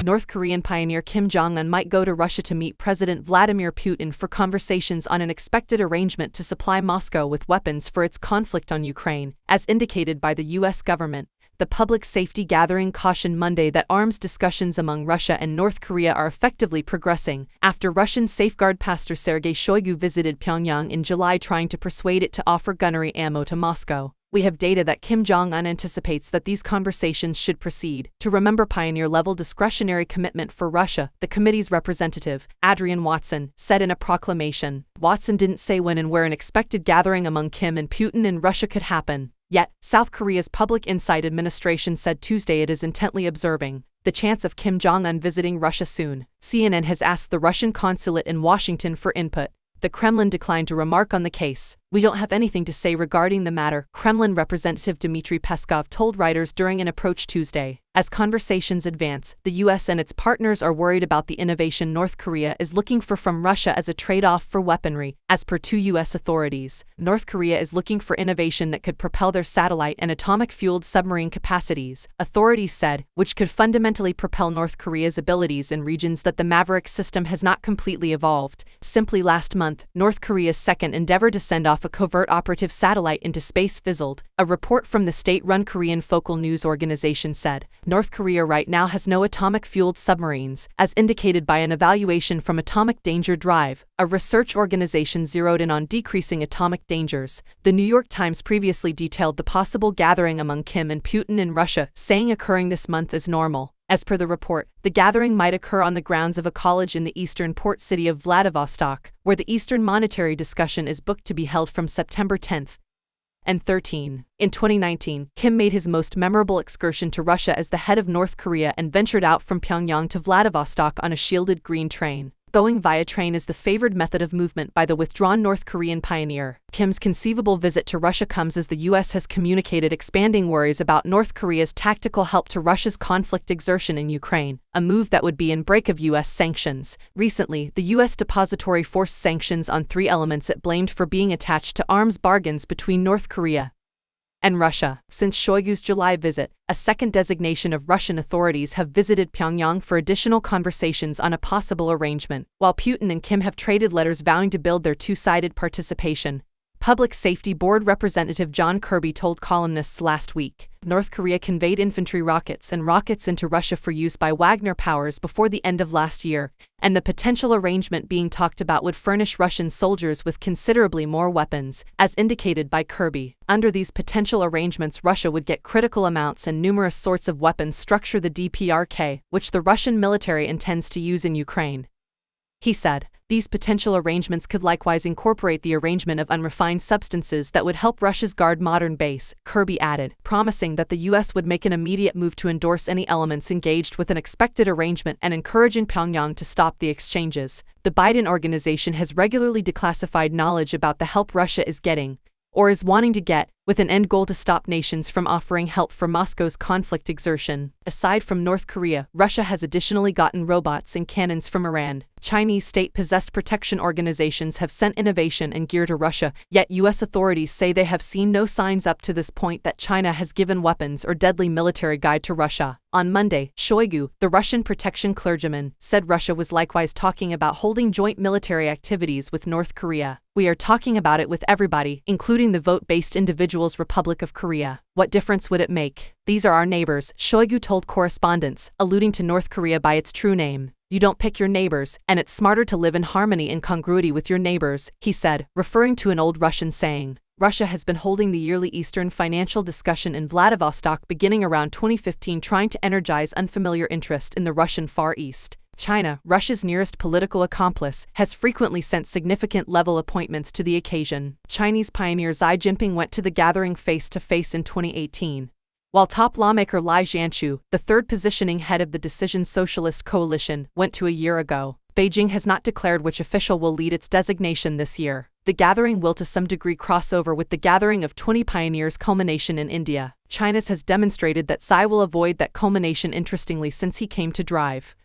North Korean pioneer Kim Jong-un might go to Russia to meet President Vladimir Putin for conversations on an expected arrangement to supply Moscow with weapons for its conflict on Ukraine, as indicated by the U.S. government. The Public Safety Gathering cautioned Monday that arms discussions among Russia and North Korea are effectively progressing, after Russian safeguard pastor Sergei Shoigu visited Pyongyang in July trying to persuade it to offer gunnery ammo to Moscow. We have data that Kim Jong-un anticipates that these conversations should proceed. To remember pioneer-level discretionary commitment for Russia, the committee's representative, Adrian Watson, said in a proclamation. Watson didn't say when and where an expected gathering among Kim and Putin in Russia could happen. Yet, South Korea's Public Insight Administration said Tuesday it is intently observing the chance of Kim Jong-un visiting Russia soon. CNN has asked the Russian consulate in Washington for input. The Kremlin declined to remark on the case. "We don't have anything to say regarding the matter," Kremlin representative Dmitry Peskov told writers during an approach Tuesday. As conversations advance, the U.S. and its partners are worried about the innovation North Korea is looking for from Russia as a trade-off for weaponry. As per two U.S. authorities, North Korea is looking for innovation that could propel their satellite and atomic-fueled submarine capacities, authorities said, which could fundamentally propel North Korea's abilities in regions that the Maverick system has not completely evolved. Simply last month, North Korea's second endeavor to send off a covert operative satellite into space fizzled, a report from the state-run Korean Focal News Organization said. North Korea right now has no atomic-fueled submarines, as indicated by an evaluation from Atomic Danger Drive, a research organization zeroed in on decreasing atomic dangers. The New York Times previously detailed the possible gathering among Kim and Putin in Russia, saying occurring this month is normal. As per the report, the gathering might occur on the grounds of a college in the eastern port city of Vladivostok, where the Eastern Monetary Discussion is booked to be held from September 10th and 13. In 2019, Kim made his most memorable excursion to Russia as the head of North Korea and ventured out from Pyongyang to Vladivostok on a shielded green train. Going via train is the favored method of movement by the withdrawn North Korean pioneer. Kim's conceivable visit to Russia comes as the U.S. has communicated expanding worries about North Korea's tactical help to Russia's conflict exertion in Ukraine, a move that would be in break of U.S. sanctions. Recently, the U.S. depository forced sanctions on three elements it blamed for being attached to arms bargains between North Korea and Russia. Since Shoigu's July visit, a second designation of Russian authorities have visited Pyongyang for additional conversations on a possible arrangement, while Putin and Kim have traded letters vowing to build their two-sided participation. Public Safety Board Representative John Kirby told columnists last week, North Korea conveyed infantry rockets and rockets into Russia for use by Wagner Powers before the end of last year, and the potential arrangement being talked about would furnish Russian soldiers with considerably more weapons, as indicated by Kirby. Under these potential arrangements, Russia would get critical amounts and numerous sorts of weapons structure the DPRK, which the Russian military intends to use in Ukraine. He said, these potential arrangements could likewise incorporate the arrangement of unrefined substances that would help Russia's guard modern base, Kirby added, promising that the U.S. would make an immediate move to endorse any elements engaged with an expected arrangement and encouraging Pyongyang to stop the exchanges. The Biden organization has regularly declassified knowledge about the help Russia is getting, or is wanting to get, with an end goal to stop nations from offering help for Moscow's conflict exertion. Aside from North Korea, Russia has additionally gotten robots and cannons from Iran. Chinese state-possessed protection organizations have sent innovation and gear to Russia, yet U.S. authorities say they have seen no signs up to this point that China has given weapons or deadly military guide to Russia. On Monday, Shoigu, the Russian protection clergyman, said Russia was likewise talking about holding joint military activities with North Korea. We are talking about it with everybody, including the vote-based Individuals Republic of Korea. What difference would it make? These are our neighbors, Shoigu told correspondents, alluding to North Korea by its true name. You don't pick your neighbors, and it's smarter to live in harmony and congruity with your neighbors, he said, referring to an old Russian saying. Russia has been holding the yearly Eastern Financial Discussion in Vladivostok beginning around 2015, trying to energize unfamiliar interest in the Russian Far East. China, Russia's nearest political accomplice, has frequently sent significant-level appointments to the occasion. Chinese pioneer Xi Jinping went to the gathering face-to-face in 2018. While top lawmaker Li Jianchu, the third-positioning head of the Decision Socialist Coalition, went to a year ago. Beijing has not declared which official will lead its designation this year. The gathering will to some degree cross over with the gathering of 20 pioneers culmination in India. China's has demonstrated that Xi will avoid that culmination interestingly since he came to drive